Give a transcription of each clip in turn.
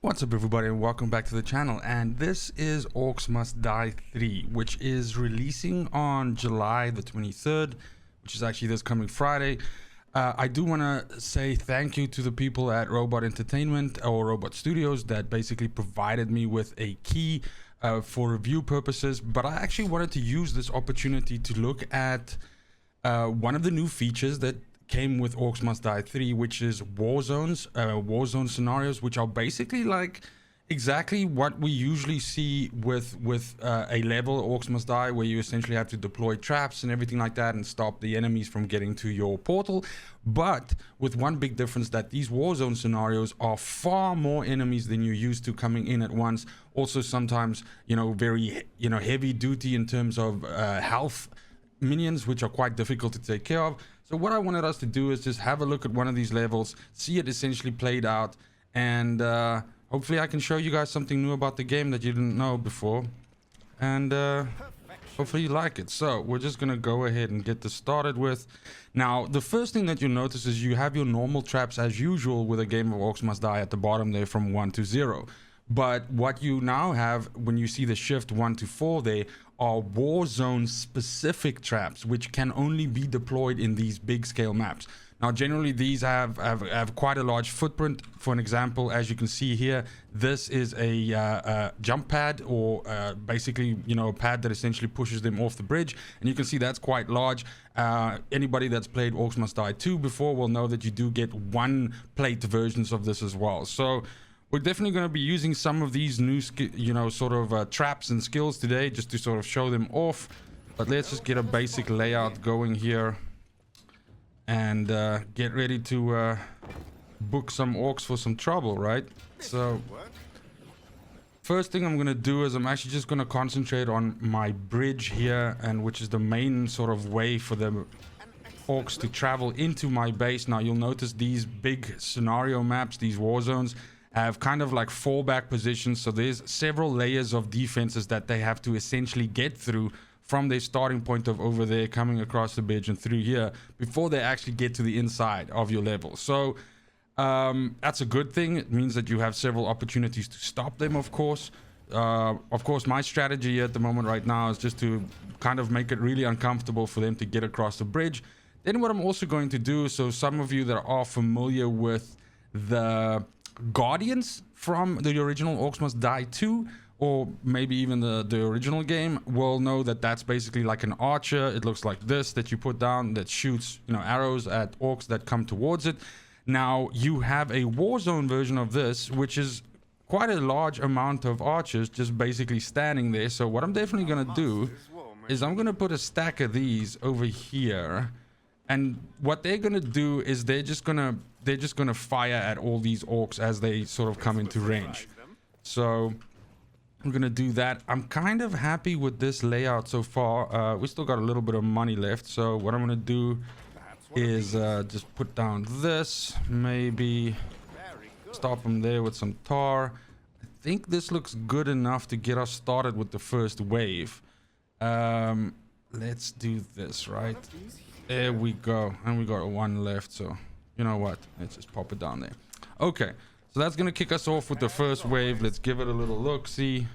What's up everybody and welcome back to the channel, and this is Orcs Must Die 3, which is releasing on July the 23rd, which is actually this coming Friday. I do want to say thank you to the people at Robot Entertainment or Robot Studios that basically provided me with a key for review purposes, but I actually wanted to use this opportunity to look at one of the new features that came with Orcs Must Die 3, which is war zones, war scenarios, which are basically like exactly what we usually see with a level Orcs Must Die, where you essentially have to deploy traps and everything like that and stop the enemies from getting to your portal, but with one big difference, that these war zone scenarios are far more enemies than you're used to coming in at once. Also sometimes, very heavy duty in terms of health minions, which are quite difficult to take care of. So what I wanted us to do is just have a look at one of these levels, see it essentially played out, and hopefully I can show you guys something new about the game that you didn't know before, and hopefully you like it. So we're just gonna go ahead and get this started with. Now the first thing that you'll notice is you have your normal traps as usual with a game of Orcs Must Die at the bottom there from 1 to 0. But what you now have when you see the shift 1 to 4 there are war zone specific traps, which can only be deployed in these big scale maps. Now generally these have quite a large footprint. For an example, as you can see here, this is a jump pad, or basically a pad that essentially pushes them off the bridge, and you can see that's quite large. Anybody that's played Orcs Must Die 2 before will know that you do get one plate versions of this as well. So we're definitely going to be using some of these new traps and skills today, just to sort of show them off. But let's just get a basic layout going here and get ready to book some orcs for some trouble, right? So first thing I'm going to do is I'm actually just going to concentrate on my bridge here, and which is the main sort of way for the orcs to travel into my base. Now you'll notice these big scenario maps, these war zones, have kind of like fallback positions, so there's several layers of defenses that they have to essentially get through from their starting point of over there, coming across the bridge and through here, before they actually get to the inside of your level. So that's a good thing. It means that you have several opportunities to stop them, of course. My strategy at the moment right now is just to kind of make it really uncomfortable for them to get across the bridge. Then what I'm also going to do, so some of you that are familiar with the Guardians from the original Orcs Must Die 2, or maybe even the original game, will know that that's basically like an archer. It looks like this, that you put down, that shoots arrows at orcs that come towards it. Now you have a warzone version of this, which is quite a large amount of archers just basically standing there. So what I'm definitely gonna do is I'm gonna put a stack of these over here, and what they're gonna do is they're just gonna fire at all these orcs as they sort of come into range. So I'm gonna do that. I'm kind of happy with this layout so far. We still got a little bit of money left, so what I'm gonna do is just put down this, maybe stop them there with some tar. I think this looks good enough to get us started with the first wave. Let's do this, right? There we go, and we got one left, so you know what, let's just pop it down there. Okay, so that's gonna kick us off with the first wave. Let's give it a little look. See,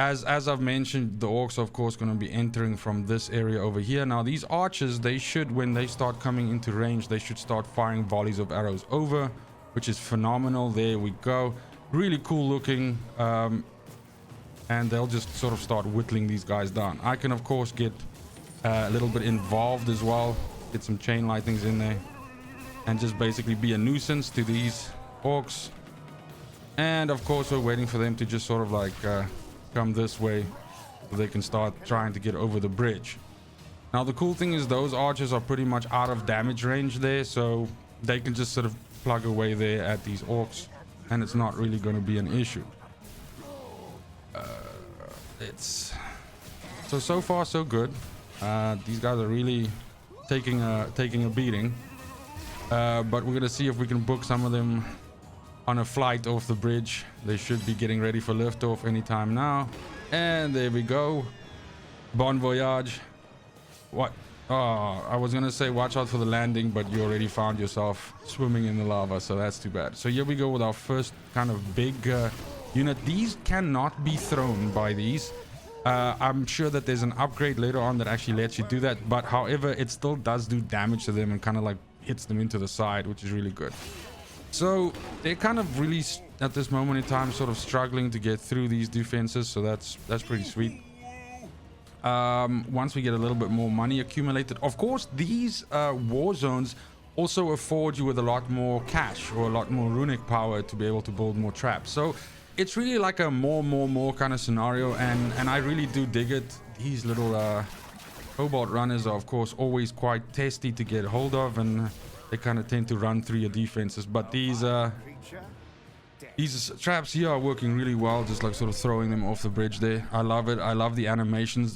as I've mentioned, the orcs are of course going to be entering from this area over here. Now these archers, they should, when they start coming into range, they should start firing volleys of arrows over, which is phenomenal. There we go, really cool looking. And they'll just sort of start whittling these guys down. I can of course get a little bit involved as well, get some chain lightnings in there, and just basically be a nuisance to these orcs. And of course we're waiting for them to just sort of like come this way so they can start trying to get over the bridge. Now the cool thing is those archers are pretty much out of damage range there, so they can just sort of plug away there at these orcs, and it's not really going to be an issue. So far so good. These guys are really taking a beating, but we're gonna see if we can book some of them on a flight off the bridge. They should be getting ready for liftoff anytime now, and there we go. Bon voyage. What? Oh, I was gonna say watch out for the landing, but you already found yourself swimming in the lava, so that's too bad. So here we go with our first kind of big unit. These cannot be thrown by these. I'm sure that there's an upgrade later on that actually lets you do that, but however, it still does do damage to them and kind of like hits them into the side, which is really good. So they're kind of really at this moment in time sort of struggling to get through these defenses, so that's pretty sweet. Once we get a little bit more money accumulated, of course these war zones also afford you with a lot more cash or a lot more runic power to be able to build more traps. So it's really like a more kind of scenario, and I really do dig it. These little cobalt runners are of course always quite testy to get hold of, and they kind of tend to run through your defenses, but these traps here are working really well, just like sort of throwing them off the bridge there. I love it. I love the animations.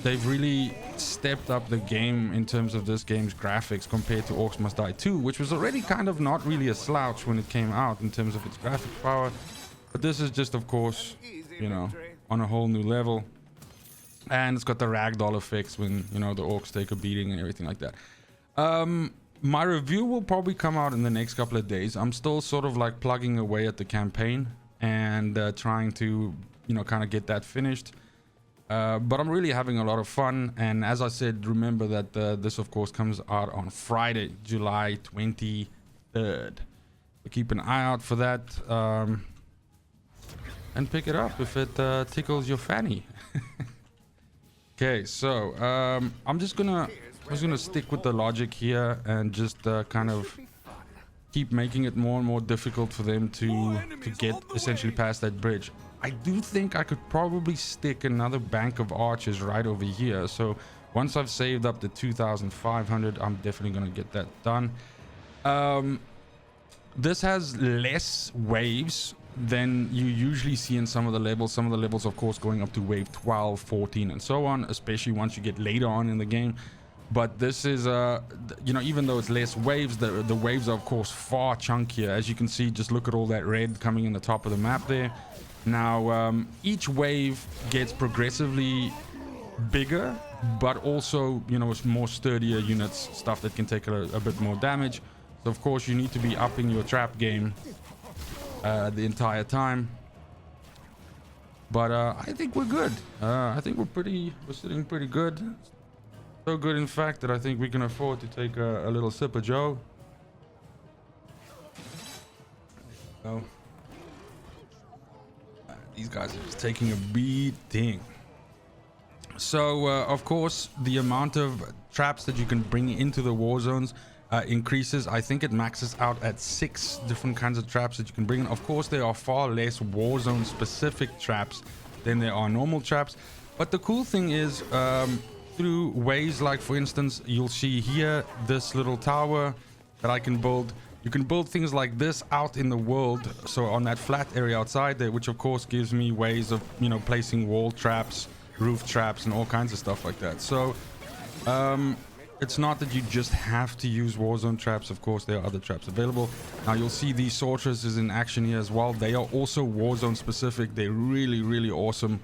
They've really stepped up the game in terms of this game's graphics compared to Orcs Must Die 2, which was already kind of not really a slouch when it came out in terms of its graphic power. But this is just, of course, you know, on a whole new level. And it's got the ragdoll effects when, you know, the orcs take a beating and everything like that. My review will probably come out in the next couple of days. I'm still sort of like plugging away at the campaign and trying to, you know, kind of get that finished. But I'm really having a lot of fun. And as I said, remember that this, of course, comes out on Friday, July 23rd. So keep an eye out for that. And pick it up if it tickles your fanny. Okay, so I'm just gonna stick with the logic here and just kind of keep making it more and more difficult for them to get essentially past that bridge. I do think I could probably stick another bank of archers right over here. So once I've saved up the 2,500, I'm definitely gonna get that done. This has less waves than you usually see in some of the levels. Some of the levels, of course, going up to wave 12, 14, and so on, especially once you get later on in the game. But this is, you know, even though it's less waves, the waves are, of course, far chunkier. As you can see, just look at all that red coming in the top of the map there. Now, each wave gets progressively bigger, but also, you know, it's more sturdier units, stuff that can take a bit more damage. So, of course, you need to be upping your trap game the entire time. But I think we're good. I think we're sitting pretty good. So good, in fact, that I think we can afford to take a little sip of Joe. Oh, these guys are just taking a beating. So of course, the amount of traps that you can bring into the war zones increases. I think it maxes out at 6 different kinds of traps that you can bring in. Of course, there are far less war zone specific traps than there are normal traps, but the cool thing is through ways like, for instance, you'll see here this little tower that I can build. You can build things like this out in the world, so on that flat area outside there, which of course gives me ways of, you know, placing wall traps, roof traps, and all kinds of stuff like that. So it's not that you just have to use warzone traps. Of course, there are other traps available. Now you'll see these sorceresses in action here as well. They are also warzone specific. They're really awesome.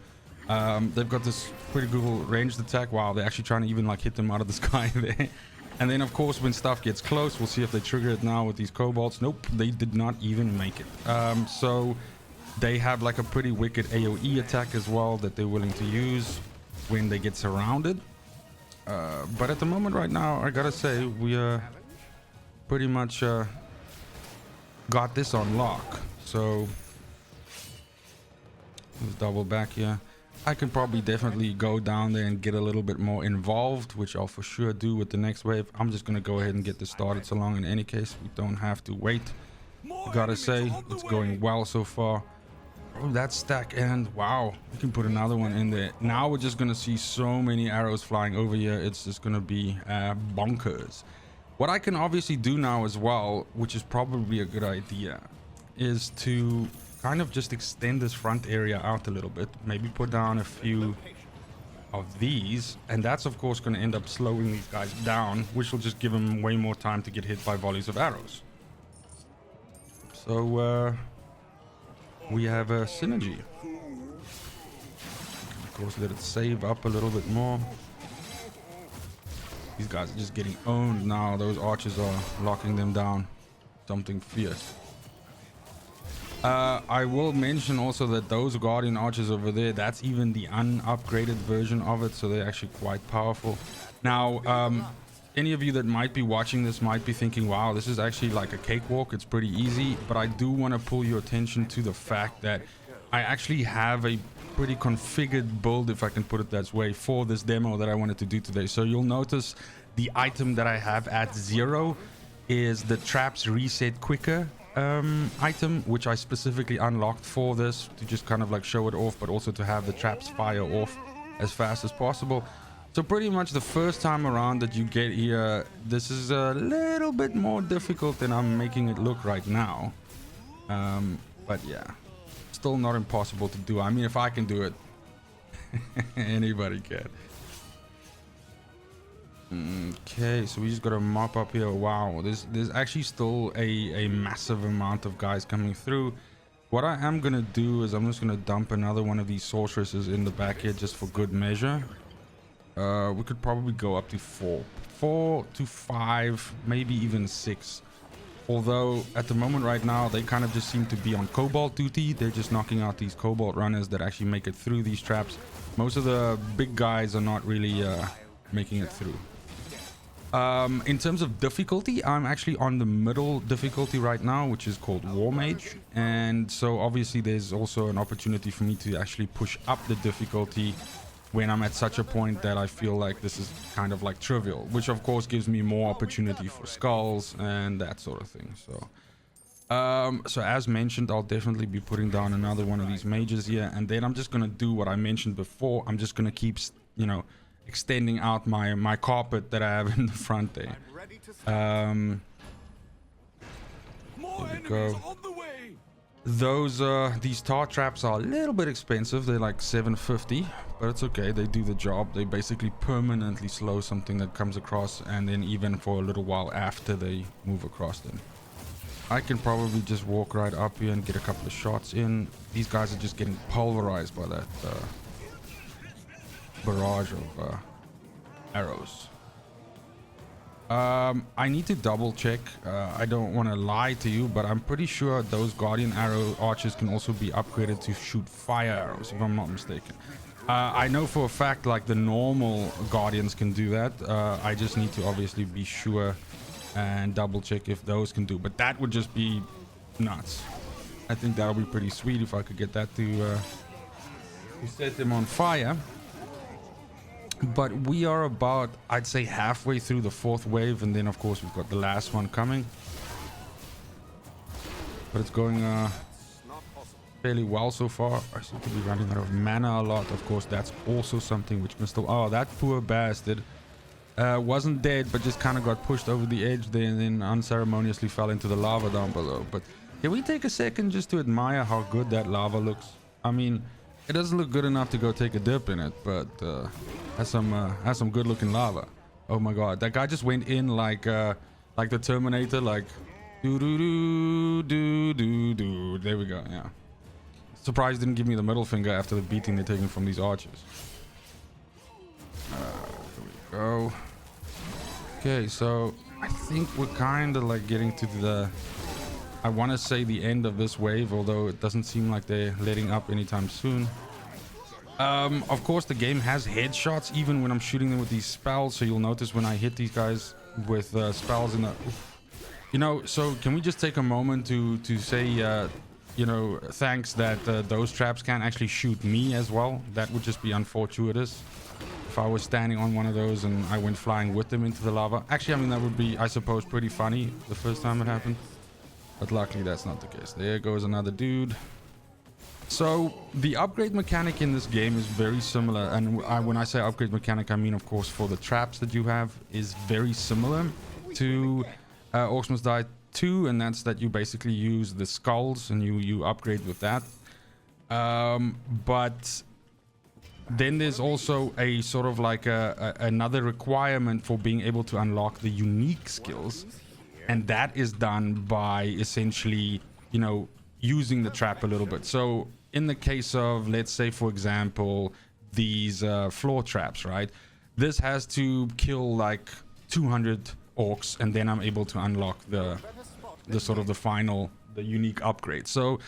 They've got this pretty cool ranged attack. Wow, they're actually trying to even like hit them out of the sky there. And then of course, when stuff gets close, we'll see if they trigger it now with these kobolds. Nope, they did not even make it. So they have like a pretty wicked AoE attack as well that they're willing to use when they get surrounded. But at the moment right now, I gotta say, we pretty much got this on lock. So let's double back here. I can probably definitely go down there and get a little bit more involved, which I'll for sure do with the next wave. I'm just gonna go ahead and get this started so long. In any case, we don't have to wait. Gotta say, it's going well so far. Oh, that stack, and wow, we can put another one in there. Now we're just gonna see so many arrows flying over here. It's just gonna be bonkers. What I can obviously do now as well, which is probably a good idea, is to kind of just extend this front area out a little bit. Maybe put down a few of these, and that's of course going to end up slowing these guys down, which will just give them way more time to get hit by volleys of arrows. So we have a synergy. Of course, let it save up a little bit more. These guys are just getting owned now. Those archers are locking them down. Something fierce. I will mention also that those guardian archers over there, that's even the unupgraded version of it, so they're actually quite powerful. Now, any of you that might be watching this might be thinking, wow, this is actually like a cakewalk, it's pretty easy, but I do want to pull your attention to the fact that I actually have a pretty configured build, if I can put it that way, for this demo that I wanted to do today. So you'll notice the item that I have at 0 is the traps reset quicker item, which I specifically unlocked for this to just kind of like show it off, but also to have the traps fire off as fast as possible. So pretty much the first time around that you get here, this is a little bit more difficult than I'm making it look right now. But yeah, still not impossible to do. I mean, if I can do it, anybody can. Okay, so we just gotta mop up here. Wow, there's actually still a massive amount of guys coming through. What I am gonna do is I'm just gonna dump another one of these sorceresses in the back here just for good measure. We could probably go up to 4 to 5, maybe even 6. Although at the moment right now they kind of just seem to be on cobalt duty. They're just knocking out these cobalt runners that actually make it through these traps. Most of the big guys are not really making it through. In terms of difficulty, I'm actually on the middle difficulty right now, which is called War Mage, and so obviously there's also an opportunity for me to actually push up the difficulty when I'm at such a point that I feel like this is kind of like trivial, which of course gives me more opportunity for skulls and that sort of thing. So as mentioned, I'll definitely be putting down another one of these mages here, and then I'm just gonna do what I mentioned before. I'm just gonna keep, you know, extending out my carpet that I have in the front there. There we go. Those these tar traps are a little bit expensive. They're like 750, but it's okay, they do the job. They basically permanently slow something that comes across, and then even for a little while after they move across them. I can probably just walk right up here and get a couple of shots in. These guys are just getting pulverized by that barrage of arrows. I need to double check. I don't want to lie to you, but I'm pretty sure those guardian arrow archers can also be upgraded to shoot fire arrows, if I'm not mistaken. I know for a fact like the normal guardians can do that. I just need to obviously be sure and double check if those can do, but that would just be nuts. I think that'll be pretty sweet if I could get that to set them on fire. But we are about, I'd say, halfway through the 4th wave, and then of course we've got the last one coming. But it's going fairly well so far. I seem to be running out of mana a lot. Of course, that's also something which can still... Oh, that poor bastard wasn't dead, but just kind of got pushed over the edge there and then unceremoniously fell into the lava down below. But can we take a second just to admire how good that lava looks? I mean, it doesn't look good enough to go take a dip in it, but has some good looking lava. Oh my god, that guy just went in like the Terminator, like do do do do do do. There we go. Yeah, surprised didn't give me the middle finger after the beating they're taking from these archers. There we go. Okay, so I think we're kind of like getting to the, I want to say, the end of this wave, although it doesn't seem like they're letting up anytime soon. Of course, the game has headshots even when I'm shooting them with these spells, so you'll notice when I hit these guys with spells in the... You know, so can we just take a moment to say, you know, thanks that those traps can actually shoot me as well. That would just be unfortuitous if I was standing on one of those and I went flying with them into the lava. Actually, I mean, that would be, I suppose, pretty funny the first time it happened. But luckily that's not the case. There goes another dude. So the upgrade mechanic in this game is very similar, and when I say upgrade mechanic, I mean of course for the traps that you have is very similar to Orcs Must Die 2, and that's that you basically use the skulls and you upgrade with that. But then there's also a sort of like another requirement for being able to unlock the unique skills. And that is done by essentially, you know, using the trap a little bit. So in the case of, let's say, for example, these floor traps, right? This has to kill like 200 orcs, and then I'm able to unlock the sort of the unique upgrade. So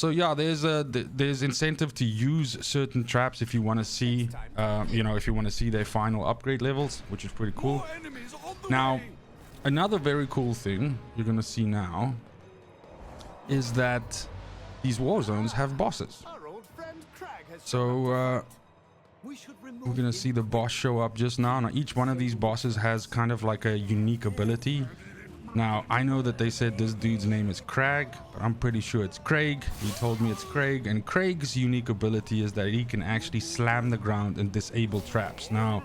yeah, there's incentive to use certain traps if you want to see if you want to see their final upgrade levels, which is pretty cool. Now, another very cool thing you're gonna see now is that these war zones have bosses. So we're gonna see the boss show up just now. Now each one of these bosses has kind of like a unique ability. Now I know that they said this dude's name is Crag, but I'm pretty sure it's Craig. He told me it's Craig, and Craig's unique ability is that he can actually slam the ground and disable traps. Now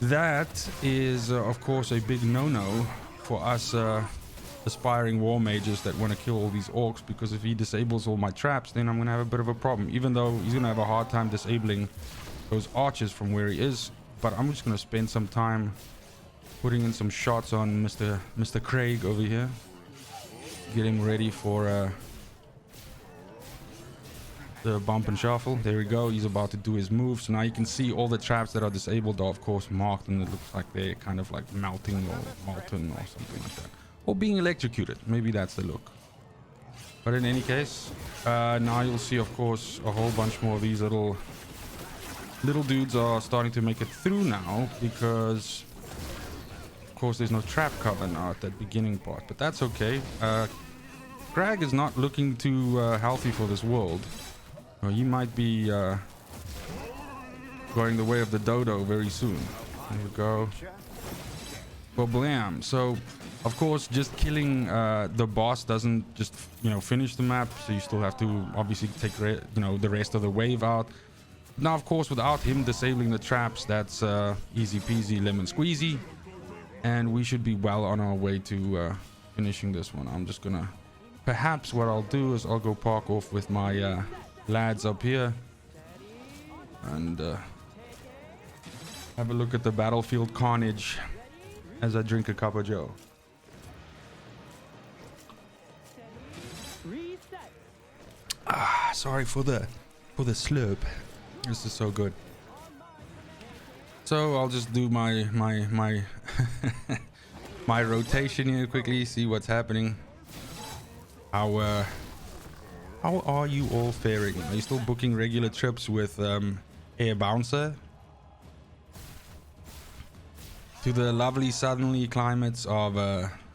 that is of course a big no-no for us aspiring war mages that want to kill all these orcs, because if he disables all my traps, then I'm gonna have a bit of a problem, even though he's gonna have a hard time disabling those archers from where he is. But I'm just gonna spend some time putting in some shots on Mr. Craig over here, get him ready for the bump and shuffle. There we go, he's about to do his move. So now you can see all the traps that are disabled are of course marked, and it looks like they're kind of like melting or molten or something like that, or being electrocuted. Maybe that's the look. But in any case, now you'll see of course a whole bunch more of these little dudes are starting to make it through now, because of course there's no trap cover now at that beginning part, but that's okay. Crag is not looking too healthy for this world. He might be going the way of the dodo very soon. There we go. Blam. So of course just killing the boss doesn't just finish the map, so you still have to obviously take the rest of the wave out. Now of course without him disabling the traps, that's easy peasy lemon squeezy, and we should be well on our way to finishing this one. I'm just gonna, perhaps what I'll do is I'll go park off with my lads up here and have a look at the battlefield carnage as I drink a cup of joe. Sorry for the slurp. This is so good. So I'll just do my my rotation here quickly, see what's happening. How are you all faring? Are you still booking regular trips with Air Bouncer to the lovely southerly climates of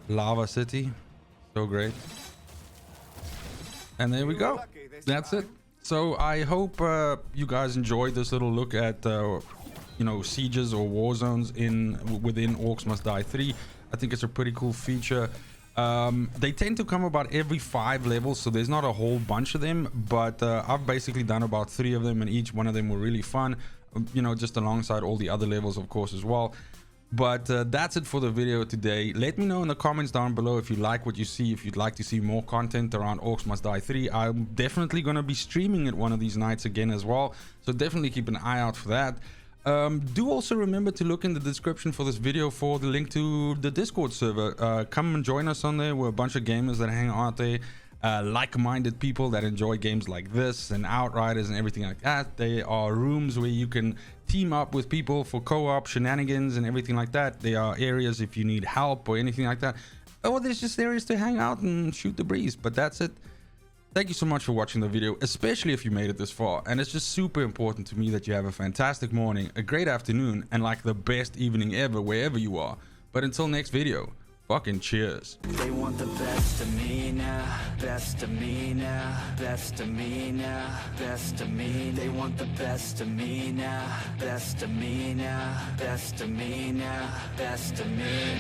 Lava City? So great. And there we go. That's it. So I hope you guys enjoyed this little look at sieges or war zones within Orcs Must Die 3. I think it's a pretty cool feature. They tend to come about every 5 levels, so there's not a whole bunch of them, but I've basically done about 3 of them, and each one of them were really fun, just alongside all the other levels of course as well. But that's it for the video today. Let me know in the comments down below if you like what you see, if you'd like to see more content around Orcs Must Die 3. I'm definitely going to be streaming it one of these nights again as well, so definitely keep an eye out for that. Do also remember to look in the description for this video for the link to the Discord server. Come and join us on there. We're a bunch of gamers that hang out there, like-minded people that enjoy games like this and Outriders and everything like that. There are rooms where you can team up with people for co-op shenanigans and everything like that. There are areas if you need help or anything like that, or there's just areas to hang out and shoot the breeze. But that's it. Thank you so much for watching the video, especially if you made it this far. And it's just super important to me that you have a fantastic morning, a great afternoon, and like the best evening ever wherever you are. But until next video, fucking cheers. They want the best of me now, best of me now, best of me now, best of me. They want the best of me now, best of me now, best of me now, best of me.